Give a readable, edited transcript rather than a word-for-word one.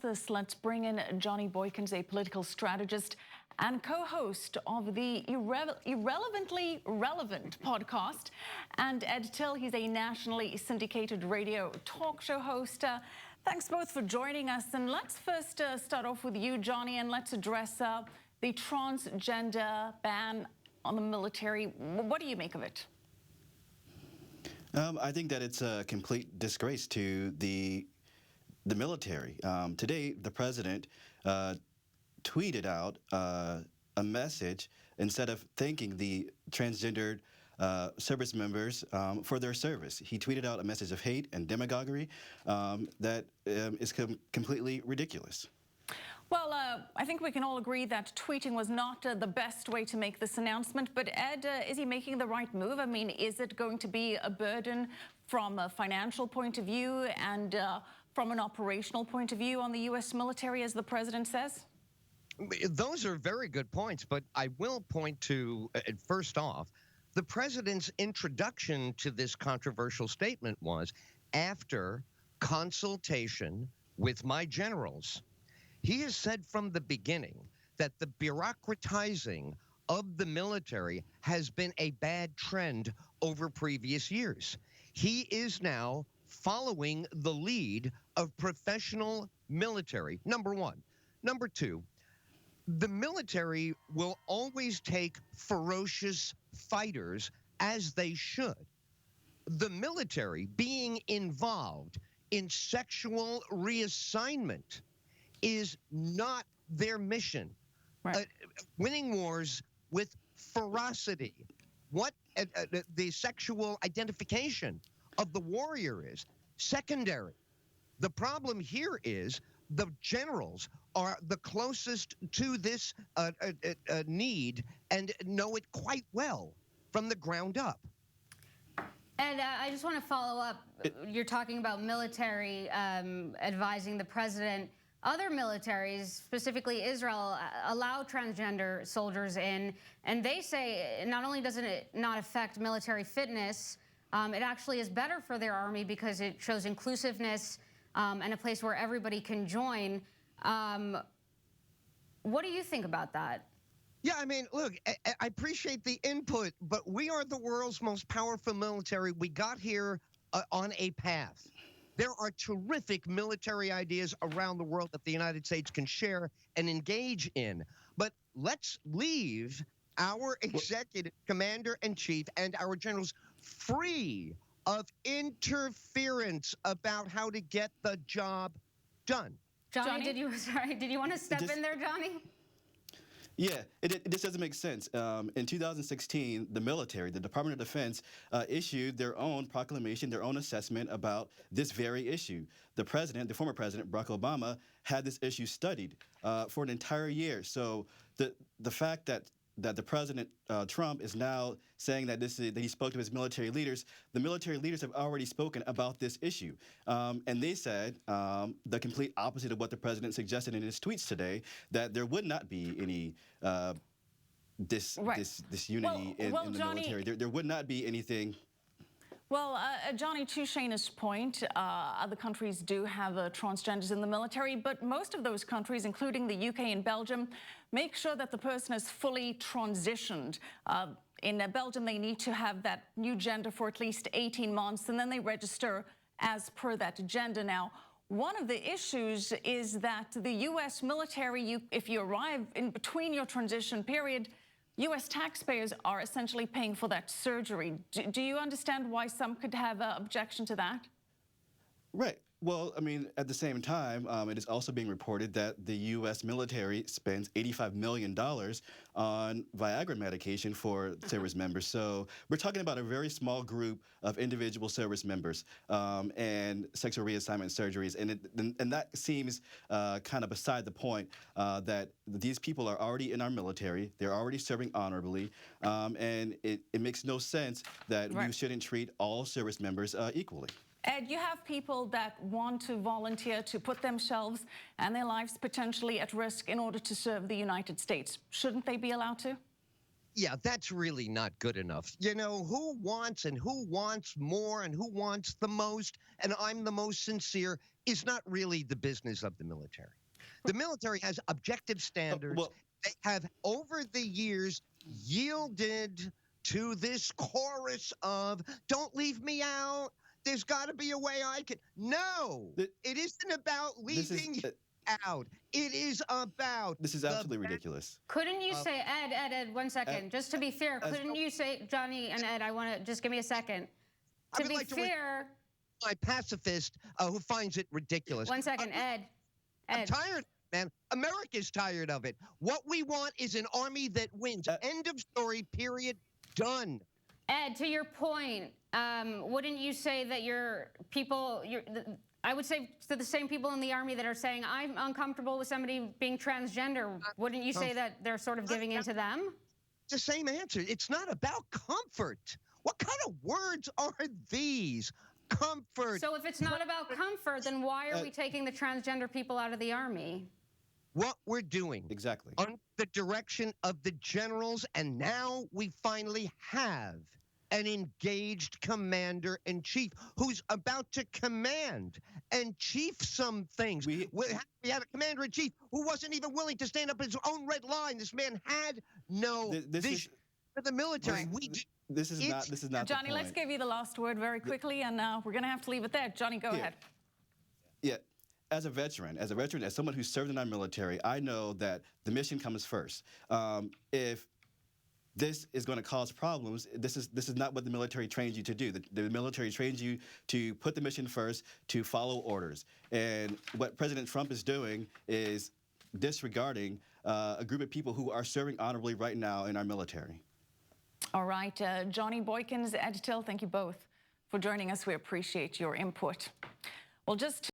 this, let's bring in Johnny Boykins, a political strategist and co-host of the Irrelevantly Relevant podcast, and Ed Tyll, he's a nationally syndicated radio talk show host. Thanks both for joining us. And let's first start off with you, Johnny, and let's address the transgender ban on the military. What do you make of it? I think that it's a complete disgrace to the military. Today, the president tweeted out a message instead of thanking the transgendered service members for their service. He tweeted out a message of hate and demagoguery that is completely ridiculous. Well, I think we can all agree that tweeting was not the best way to make this announcement. But Ed, is he making the right move? I mean, is it going to be a burden from a financial point of view and from an operational point of view on the U.S. military, as the president says? Those are very good points, but I will point to, first off, the president's introduction to this controversial statement was after consultation with my generals. He has said from the beginning that the bureaucratizing of the military has been a bad trend over previous years. He is now following the lead of professional military, number one. Number two, the military will always take ferocious fighters, as they should. The military being involved in sexual reassignment is not their mission. Right. Winning wars with ferocity. What the sexual identification of the warrior is secondary. The problem here is the generals are the closest to this need and know it quite well from the ground up. And I just want to follow up. You're talking about military advising the president. Other militaries, specifically Israel, allow transgender soldiers in, and they say not only doesn't it not affect military fitness, it actually is better for their army because it shows inclusiveness and a place where everybody can join. What do you think about that? Yeah, I mean, look, I appreciate the input, but we are the world's most powerful military. We got here on a path. There are terrific military ideas around the world that the United States can share and engage in. But let's leave our executive commander-in-chief and our generals free of interference about how to get the job done. Johnny? Did you want to step in there, Johnny? Yeah, it just doesn't make sense. In 2016, the military, the Department of Defense, issued their own proclamation, their own assessment about this very issue. The president, the former president, Barack Obama, had this issue studied for an entire year. So the fact that the President Trump is now saying that that he spoke to his military leaders. The military leaders have already spoken about this issue, and they said the complete opposite of what the president suggested in his tweets today. That there would not be any this unity in the military. There would not be anything. Well, Johnny, to Shayna's point, other countries do have transgenders in the military, but most of those countries, including the UK and Belgium, make sure that the person is fully transitioned. In Belgium, they need to have that new gender for at least 18 months, and then they register as per that gender. Now, one of the issues is that the U.S. military, if you arrive in between your transition period, U.S. taxpayers are essentially paying for that surgery. Do you understand why some could have an objection to that? Right. Well, I mean, at the same time, it is also being reported that the U.S. military spends $85 million on Viagra medication for service members. So we're talking about a very small group of individual service members and sexual reassignment surgeries. And that seems kind of beside the point that these people are already in our military. They're already serving honorably. And it makes no sense that we shouldn't treat all service members equally. Ed, you have people that want to volunteer to put themselves and their lives potentially at risk in order to serve the United States. Shouldn't they be allowed to? Yeah, that's really not good enough. You know, who wants and who wants more and who wants the most, and I'm the most sincere, is not really the business of the military. The military has objective standards. Well, They have, over the years, yielded to this chorus of, don't leave me out. There's got to be a way I can. No, it isn't about leaving you out. It is about. this is absolutely ridiculous. Couldn't you say, Ed, 1 second, just to be fair, couldn't you say, Johnny and Ed, I want to, just give me a second. To be fair. My pacifist who finds it ridiculous. 1 second, Ed. I'm tired, man. America's tired of it. What we want is an army that wins. End of story, period, done. Ed, to your point, wouldn't you say that your people, I would say to the same people in the Army that are saying, I'm uncomfortable with somebody being transgender, wouldn't you say that they're sort of giving in to them? It's the same answer. It's not about comfort. What kind of words are these? Comfort. So if it's not about comfort, then why are we taking the transgender people out of the Army? What we're doing. Exactly. Under the direction of the generals, and now we finally have an engaged commander-in-chief who's about to command and chief some things. We had a commander-in-chief who wasn't even willing to stand up his own red line. This man had no vision for the military. This is not Johnny, let's give you the last word very quickly, and we're going to have to leave it there. Johnny, go ahead. Yeah. As a veteran, as someone who served in our military, I know that the mission comes first. If this is going to cause problems, this is not what the military trains you to do. The military trains you to put the mission first, to follow orders. And what President Trump is doing is disregarding a group of people who are serving honorably right now in our military. All right, Johnny Boykins, Ed Tyll, thank you both for joining us. We appreciate your input. Well, just